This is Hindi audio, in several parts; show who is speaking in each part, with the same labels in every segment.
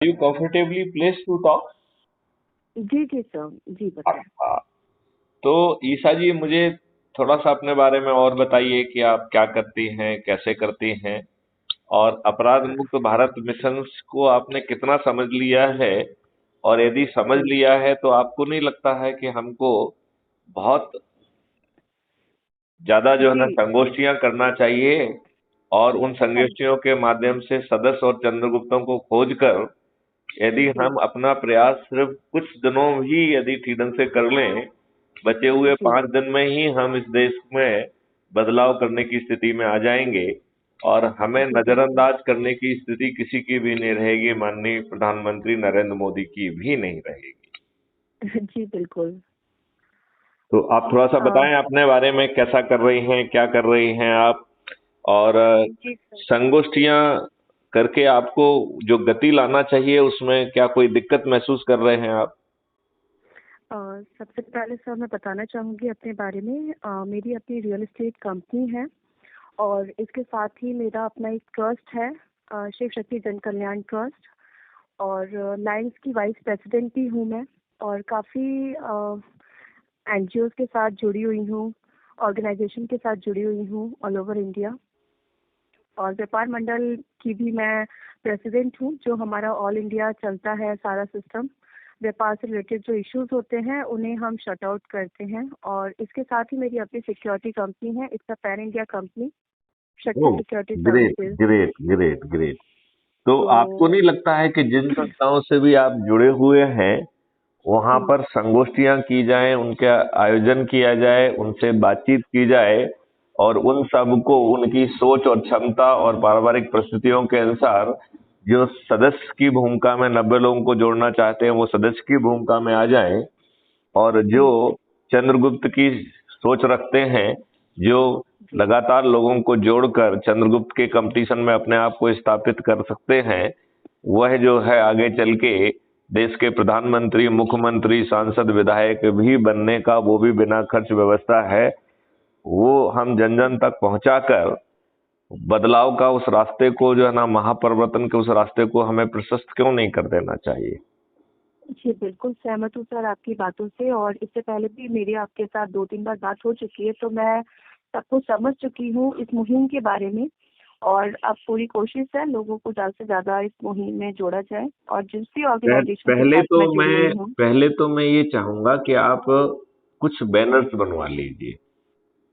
Speaker 1: you comfortably placed to talk?
Speaker 2: जी, जी सर, जी बताएँ।
Speaker 1: हाँ, तो ईसा जी मुझे थोड़ा सा अपने बारे में और बताइए कि आप क्या करती हैं, कैसे करती हैं और अपराध मुक्त भारत मिशन को आपने कितना समझ लिया है और यदि समझ
Speaker 2: जी,
Speaker 1: लिया है तो आपको नहीं लगता है कि हमको बहुत ज्यादा जो है ना
Speaker 2: जी,
Speaker 1: संगोष्ठियां करना चाहिए और उन
Speaker 2: हाँ,
Speaker 1: संगोष्ठियों के माध्यम से सदस्य और चंद्रगुप्तों को खोजकर यदि
Speaker 2: जी,
Speaker 1: हम अपना प्रयास सिर्फ कुछ दिनों ही यदि ठीक ढंग से कर लें, बचे हुए
Speaker 2: जी,
Speaker 1: 5 दिन में ही हम इस देश में बदलाव करने की स्थिति में आ जाएंगे और हमें
Speaker 2: जी बिल्कुल।
Speaker 1: नजरअंदाज करने की स्थिति किसी की भी नहीं रहेगी, माननीय प्रधानमंत्री नरेंद्र मोदी की भी नहीं रहेगी।
Speaker 2: जी बिल्कुल।
Speaker 1: तो आप थोड़ा सा
Speaker 2: अ,
Speaker 1: बताएं अपने बारे में, कैसा कर रही हैं, क्या कर रही हैं आप और
Speaker 2: जी सर।
Speaker 1: संगोष्ठियां करके आपको जो गति लाना चाहिए उसमें क्या कोई दिक्कत महसूस कर रहे हैं आप?
Speaker 2: अ, सबसे पहले सर मैं बताना चाहूँगी अपने बारे में। मेरी अपनी रियल एस्टेट कंपनी है और इसके साथ ही मेरा अपना एक ट्रस्ट है, शिव शक्ति जन कल्याण ट्रस्ट। और लायंस की वाइस प्रेसिडेंट भी हूँ मैं। और काफ़ी एनजीओज़ के साथ जुड़ी हुई हूँ, ऑर्गेनाइजेशन के साथ जुड़ी हुई हूँ ऑल ओवर इंडिया। और व्यापार मंडल की भी मैं प्रेसिडेंट हूँ, जो हमारा ऑल इंडिया चलता है सारा सिस्टम। व्यापार से रिलेटेड जो इश्यूज होते हैं उन्हें हम शट आउट करते हैं। और इसके साथ ही मेरी अपनी सिक्योरिटी कंपनी है, it's a pan India company, Shakti
Speaker 1: oh,
Speaker 2: security
Speaker 1: great
Speaker 2: services.
Speaker 1: Great great great. तो
Speaker 2: तो
Speaker 1: आपको नहीं लगता है कि जिन संस्थाओं से भी आप जुड़े हुए हैं वहां
Speaker 2: जी,
Speaker 1: पर संगोष्ठियां की जाएं, उनके आयोजन किया जाए, उनसे बातचीत की जाए और उन सबको उनकी सोच और क्षमता और पारिवारिक परिस्थितियों के अनुसार जो सदस्य की भूमिका में 90 लोगों को जोड़ना चाहते हैं वो सदस्य की भूमिका में आ जाएं और जो
Speaker 2: जी,
Speaker 1: चंद्रगुप्त की सोच रखते हैं, जो
Speaker 2: जी,
Speaker 1: लगातार लोगों को जोड़कर चंद्रगुप्त के कंपटीशन में अपने आप को स्थापित कर सकते हैं, वह जो है आगे चल के देश के प्रधानमंत्री, मुख्यमंत्री, सांसद, विधायक भी बनने का, वो भी बिना खर्च व्यवस्था है, वो हम जन जन तक पहुंचाकर बदलाव का उस रास्ते को जो है ना, महापरिवर्तन के उस रास्ते को हमें प्रशस्त क्यों नहीं कर देना चाहिए?
Speaker 2: जी बिल्कुल सहमत हूँ सर आपकी बातों से। और इससे पहले भी मेरी आपके साथ 2-3 बार बात हो चुकी है, तो मैं सब कुछ समझ चुकी हूँ इस मुहिम के बारे में। और अब पूरी कोशिश है लोगों को ज़्यादा से ज़्यादा इस मुहिम में जोड़ा जाए। और जिस भी ऑर्गेनाइजेशन के
Speaker 1: पहले
Speaker 2: साथ
Speaker 1: तो
Speaker 2: मैं जुड़ी
Speaker 1: मैं
Speaker 2: हुई हूँ।
Speaker 1: पहले तो मैं ये चाहूंगा कि आप कुछ बैनर्स बनवा लीजिए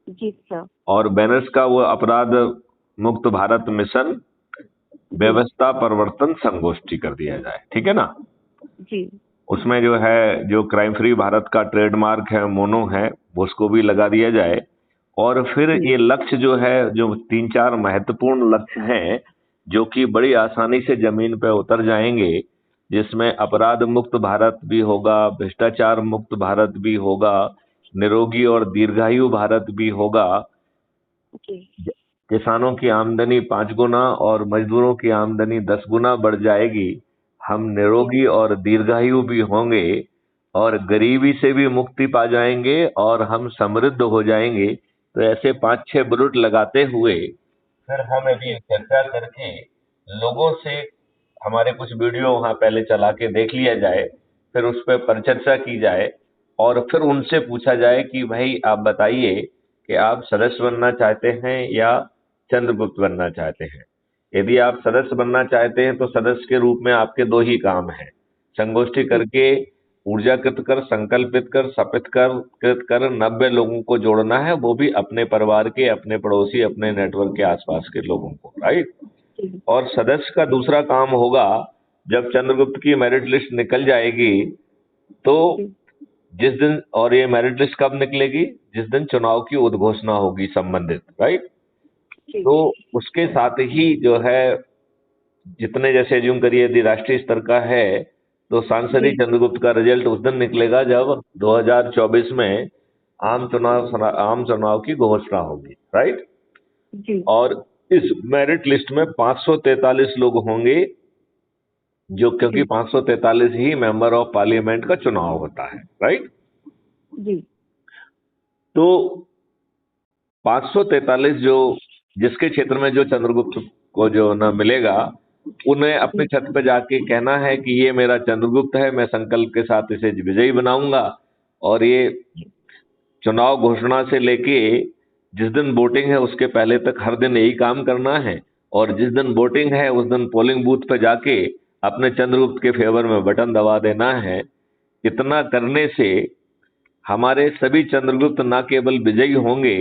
Speaker 2: जी सर।
Speaker 1: और बैनर्स का वो अपराध मुक्त भारत मिशन
Speaker 2: जी,
Speaker 1: व्यवस्था परिवर्तन संगोष्ठी कर दिया जाए, ठीक है ना?
Speaker 2: जी,
Speaker 1: उसमें जो है, जो क्राइम फ्री भारत का ट्रेडमार्क है, मोनो है, उसको भी लगा दिया जाए और फिर
Speaker 2: जी,
Speaker 1: ये लक्ष्य जो है, जो 3-4 महत्वपूर्ण लक्ष्य हैं जो कि बड़ी आसानी से जमीन पे उतर जाएंगे, जिसमें अपराध मुक्त भारत भी होगा, भ्रष्टाचार मुक्त भारत भी होगा, निरोगी और दीर्घायु भारत भी होगा,
Speaker 2: जी,
Speaker 1: किसानों की आमदनी 5 गुना और मजदूरों की आमदनी 10 गुना बढ़ जाएगी, हम
Speaker 2: जी,
Speaker 1: निरोगी और दीर्घायु भी होंगे और गरीबी से भी मुक्ति पा जाएंगे और हम समृद्ध हो जाएंगे। तो ऐसे 5-6 बुलेट लगाते हुए फिर हम अभी
Speaker 2: जी,
Speaker 1: चर्चा करके लोगों से हमारे कुछ वीडियो वहां पहले चला के देख लिया जाए, फिर उस पर परिचर्चा की जाए और फिर उनसे पूछा जाए कि भाई आप बताइए कि आप सदस्य बनना चाहते हैं या चंद्रगुप्त बनना चाहते हैं। यदि आप सदस्य बनना चाहते हैं तो सदस्य के रूप में आपके दो ही काम हैं, संगोष्ठी
Speaker 2: जी,
Speaker 1: करके ऊर्जाकृत कर, संकल्पित कर, शपथ कर, कृत कर 90 लोगों को जोड़ना है, वो भी अपने परिवार के, अपने पड़ोसी, अपने नेटवर्क के आसपास के लोगों को, राइट?
Speaker 2: जी,
Speaker 1: और सदस्य का दूसरा काम होगा, जब चंद्रगुप्त की मेरिट लिस्ट निकल जाएगी तो
Speaker 2: जी,
Speaker 1: जिस दिन, और ये मेरिट लिस्ट कब निकलेगी? जिस दिन चुनाव की उद्घोषणा होगी संबंधित, राइट?
Speaker 2: जी,
Speaker 1: तो उसके साथ ही जो है, जितने जैसे ज्यूम करिए यदि राष्ट्रीय स्तर का है तो सांसद ही
Speaker 2: जी,
Speaker 1: चंद्रगुप्त का रिजल्ट उस दिन निकलेगा जब 2024 में आम चुनाव की घोषणा होगी, राइट?
Speaker 2: जी,
Speaker 1: और इस मेरिट लिस्ट में 543 लोग होंगे, जो क्योंकि
Speaker 2: जी,
Speaker 1: 543 ही मेंबर ऑफ पार्लियामेंट का चुनाव होता है, राइट?
Speaker 2: जी,
Speaker 1: तो 543 जो जिसके क्षेत्र में जो चंद्रगुप्त को जो ना मिलेगा, उन्हें अपने
Speaker 2: जी।
Speaker 1: छत पे जाके कहना है कि ये मेरा चंद्रगुप्त है, मैं संकल्प के साथ इसे विजयी बनाऊंगा। और ये
Speaker 2: जी।
Speaker 1: चुनाव घोषणा से लेके जिस दिन वोटिंग है उसके पहले तक हर दिन यही काम करना है। और जिस दिन वोटिंग है उस दिन पोलिंग बूथ पे जाके अपने चंद्रगुप्त के फेवर में बटन दबा देना है। इतना करने से हमारे सभी चंद्रगुप्त न केवल विजयी होंगे,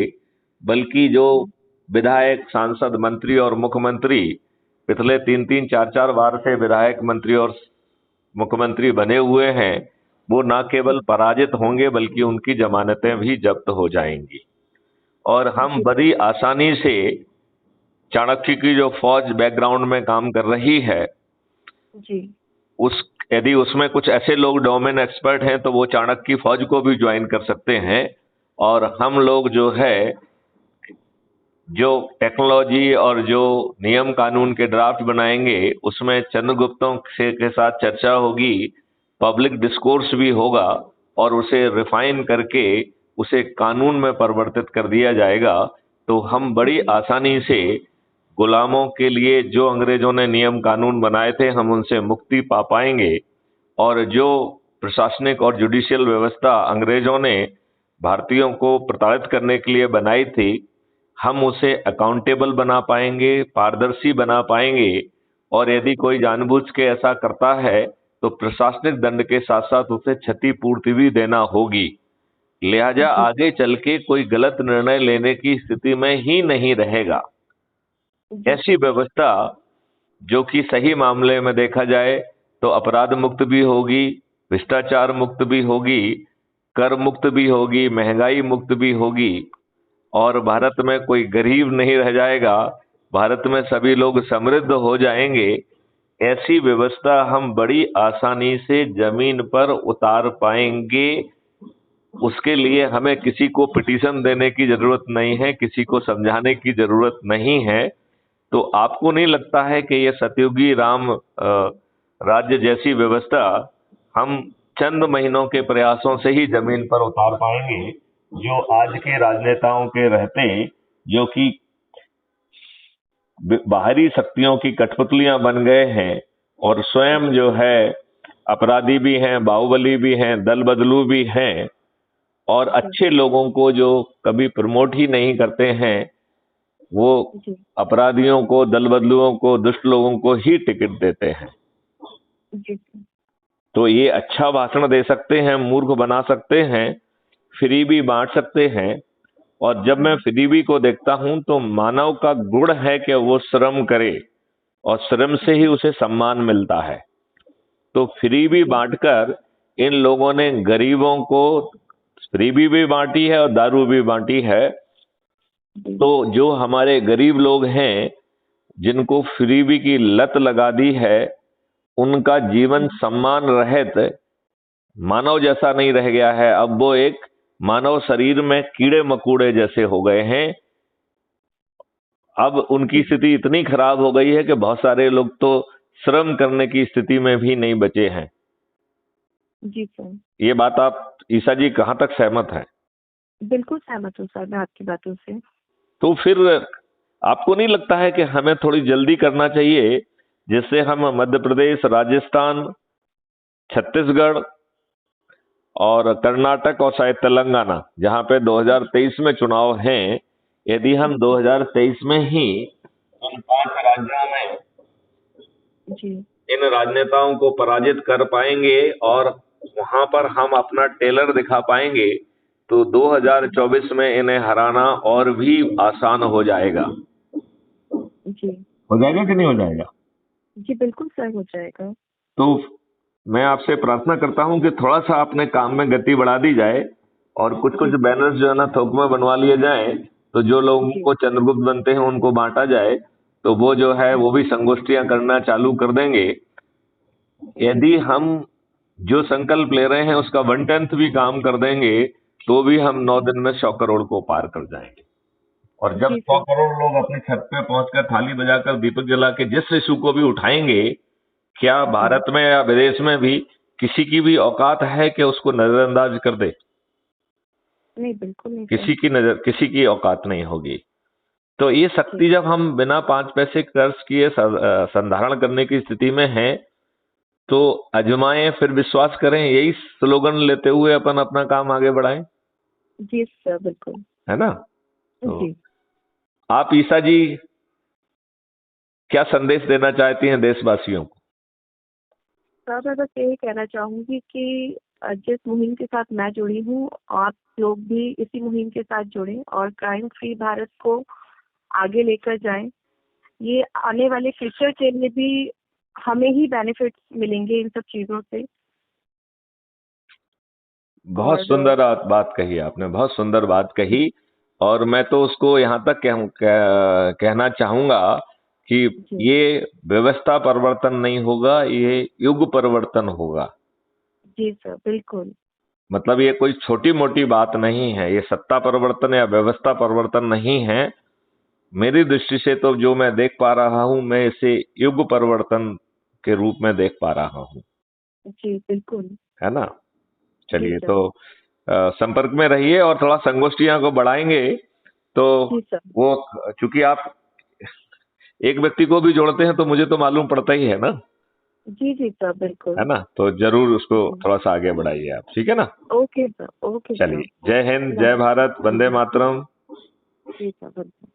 Speaker 1: बल्कि जो
Speaker 2: जी।
Speaker 1: विधायक, सांसद, मंत्री और मुख्यमंत्री पिछले 3-3, 4-4 बार से विधायक, मंत्री और मुख्यमंत्री बने हुए हैं, वो न केवल पराजित होंगे बल्कि उनकी जमानतें भी जब्त हो जाएंगी। और हम
Speaker 2: जी।
Speaker 1: बड़ी आसानी से चाणक्य की जो फौज बैकग्राउंड में काम कर रही है,
Speaker 2: जी।
Speaker 1: उस यदि उसमें कुछ ऐसे लोग डोमेन एक्सपर्ट हैं तो वो चाणक्य की फौज को भी ज्वाइन कर सकते हैं। और हम लोग जो है, जो टेक्नोलॉजी और जो नियम कानून के ड्राफ्ट बनाएंगे उसमें चंद्रगुप्तों से के साथ चर्चा होगी, पब्लिक डिस्कोर्स भी होगा और उसे रिफाइन करके उसे कानून में परिवर्तित कर दिया जाएगा। तो हम बड़ी
Speaker 2: जी।
Speaker 1: आसानी से गुलामों के लिए जो अंग्रेजों ने नियम कानून बनाए थे हम उनसे मुक्ति पा पाएंगे। और जो प्रशासनिक और जुडिशियल व्यवस्था अंग्रेजों ने भारतीयों को प्रताड़ित करने के लिए बनाई थी, हम उसे अकाउंटेबल बना पाएंगे, पारदर्शी बना पाएंगे। और यदि कोई जानबूझ के ऐसा करता है तो प्रशासनिक दंड के साथ साथ उसे क्षतिपूर्ति भी देना होगी। लिहाजा
Speaker 2: जी।
Speaker 1: आगे चल के कोई गलत निर्णय लेने की स्थिति में ही नहीं रहेगा।
Speaker 2: जी।
Speaker 1: ऐसी व्यवस्था जो कि सही मामले में देखा जाए तो अपराध मुक्त भी होगी, भ्रष्टाचार मुक्त भी होगी, कर मुक्त भी होगी, महंगाई मुक्त भी होगी। और भारत में कोई गरीब नहीं रह जाएगा, भारत में सभी लोग समृद्ध हो जाएंगे। ऐसी व्यवस्था हम बड़ी आसानी से जमीन पर उतार पाएंगे। उसके लिए हमें किसी को पिटीशन देने की जरूरत नहीं है, किसी को समझाने की जरूरत नहीं है। तो आपको नहीं लगता है कि यह सतयुगी राम राज्य जैसी व्यवस्था हम चंद महीनों के प्रयासों से ही जमीन पर उतार पाएंगे, जो आज के राजनेताओं के रहते, जो कि बाहरी शक्तियों की कठपुतलियां बन गए हैं और स्वयं जो है अपराधी भी हैं, बाहुबली भी हैं, दल बदलू भी हैं, और
Speaker 2: जी।
Speaker 1: अच्छे लोगों को जो कभी प्रमोट ही नहीं करते हैं, वो
Speaker 2: जी।
Speaker 1: अपराधियों को, दल बदलुओं को, दुष्ट लोगों को ही टिकट देते हैं।
Speaker 2: जी।
Speaker 1: तो ये अच्छा भाषण दे सकते हैं, मूर्ख बना सकते हैं, फ्री भी बांट सकते हैं। और जब मैं फ्रीबी को देखता हूं तो मानव का गुण है कि वो श्रम करे और श्रम से ही
Speaker 2: जी।
Speaker 1: उसे सम्मान मिलता है। तो फ्रीबी
Speaker 2: जी।
Speaker 1: बांटकर इन लोगों ने गरीबों को फ्रीबी भी बांटी है और दारू भी बांटी है।
Speaker 2: जी।
Speaker 1: तो जो हमारे गरीब लोग हैं जिनको फ्रीबी की लत लगा दी है, उनका जीवन सम्मान रहित मानव जैसा नहीं रह गया है। अब वो एक मानव शरीर में कीड़े मकोड़े जैसे हो गए हैं। अब उनकी
Speaker 2: जी।
Speaker 1: स्थिति इतनी खराब हो गई है कि बहुत सारे लोग तो श्रम करने की स्थिति में भी नहीं बचे हैं।
Speaker 2: जी सर।
Speaker 1: ये बात आप ईसा जी कहां तक सहमत हैं?
Speaker 2: बिल्कुल सहमत हूँ सर मैं आपकी बातों से।
Speaker 1: तो फिर आपको नहीं लगता है कि हमें थोड़ी जल्दी करना चाहिए, जिससे हम मध्य प्रदेश, राजस्थान, छत्तीसगढ़ और कर्नाटक और शायद तेलंगाना, जहां पे 2023 में चुनाव हैं, यदि हम 2023 में ही उन 5 राज्यों में
Speaker 2: जी।
Speaker 1: इन राजनेताओं को पराजित कर पाएंगे और वहां पर हम अपना टेलर दिखा पाएंगे, तो
Speaker 2: जी।
Speaker 1: 2024 में इन्हें हराना और भी आसान हो जाएगा।
Speaker 2: जी।
Speaker 1: हो जाएगा कि नहीं हो जाएगा?
Speaker 2: जी बिल्कुल सर हो जाएगा।
Speaker 1: तो मैं आपसे प्रार्थना करता हूं कि थोड़ा सा अपने काम में गति बढ़ा दी जाए और कुछ कुछ
Speaker 2: जी।
Speaker 1: बैनर्स जो है ना थोक में बनवा लिए जाए, तो जो लोगों
Speaker 2: जी।
Speaker 1: को चंद्रगुप्त बनते हैं उनको बांटा जाए, तो वो जो है वो भी संगोष्ठियां करना चालू कर देंगे। यदि हम जो संकल्प ले रहे हैं उसका 1/10 भी काम कर देंगे तो भी हम 9 दिन में 100 करोड़ को पार कर जाएंगे। और जब
Speaker 2: जी
Speaker 1: 100
Speaker 2: सर।
Speaker 1: करोड़ लोग अपनी छत पे पहुंचकर थाली बजाकर दीपक जला के जिस इशू को भी उठाएंगे, क्या
Speaker 2: जी।
Speaker 1: भारत में या विदेश में भी किसी की भी औकात है कि उसको नजरअंदाज कर दे?
Speaker 2: नहीं बिल्कुल नहीं सर।
Speaker 1: किसी की औकात नहीं होगी। तो ये शक्ति जब हम बिना 5 पैसे खर्च किए संधारण करने की स्थिति में हैं, तो अजमाएं फिर विश्वास करें, यही स्लोगन लेते हुए अपन अपना काम आगे बढ़ाएं,
Speaker 2: जी सर, बिल्कुल।
Speaker 1: है ना? तो
Speaker 2: जी
Speaker 1: आप ईसा जी क्या संदेश देना चाहती हैं देशवासियों को?
Speaker 2: सर, मैं बस यही कहना चाहूंगी कि जिस मुहिम के साथ मैं जुड़ी हूँ, आप लोग भी इसी मुहिम के साथ जुड़ें और क्राइम फ्री भारत को आगे लेकर जाएं। ये आने वाले फ्यूचर के लिए भी हमें ही बेनिफिट्स मिलेंगे इन सब चीजों से।
Speaker 1: बहुत
Speaker 2: और
Speaker 1: सुंदर बात कही आपने, बहुत सुंदर बात कही। और मैं तो उसको यहाँ तक कहना चाहूंगा कि
Speaker 2: जी
Speaker 1: ये व्यवस्था परिवर्तन नहीं होगा, ये युग परिवर्तन होगा।
Speaker 2: जी सर, बिल्कुल।
Speaker 1: मतलब ये कोई छोटी मोटी बात नहीं है, ये सत्ता परिवर्तन या व्यवस्था परिवर्तन नहीं है। मेरी दृष्टि से तो जो मैं देख पा रहा हूं, मैं इसे युग परिवर्तन के रूप में देख पा रहा हूं,
Speaker 2: जी बिल्कुल।
Speaker 1: है ना?
Speaker 2: जी
Speaker 1: चलिए,
Speaker 2: सर।
Speaker 1: तो संपर्क में रहिए और थोड़ा संगोष्ठियां को बढ़ाएंगे तो
Speaker 2: जी सर।
Speaker 1: वो, चूंकि आप एक व्यक्ति को भी जोड़ते हैं तो मुझे तो मालूम पड़ता ही है ना,
Speaker 2: जी जी सर, बिल्कुल।
Speaker 1: है ना? तो जरूर उसको
Speaker 2: जी।
Speaker 1: थोड़ा सा आगे बढ़ाइए आप, ठीक है ना?
Speaker 2: ओके सर, ओके
Speaker 1: चलिए,
Speaker 2: सर।
Speaker 1: जय हिंद, जय भारत, वंदे मातरम।
Speaker 2: जी सर, बिल्कुल।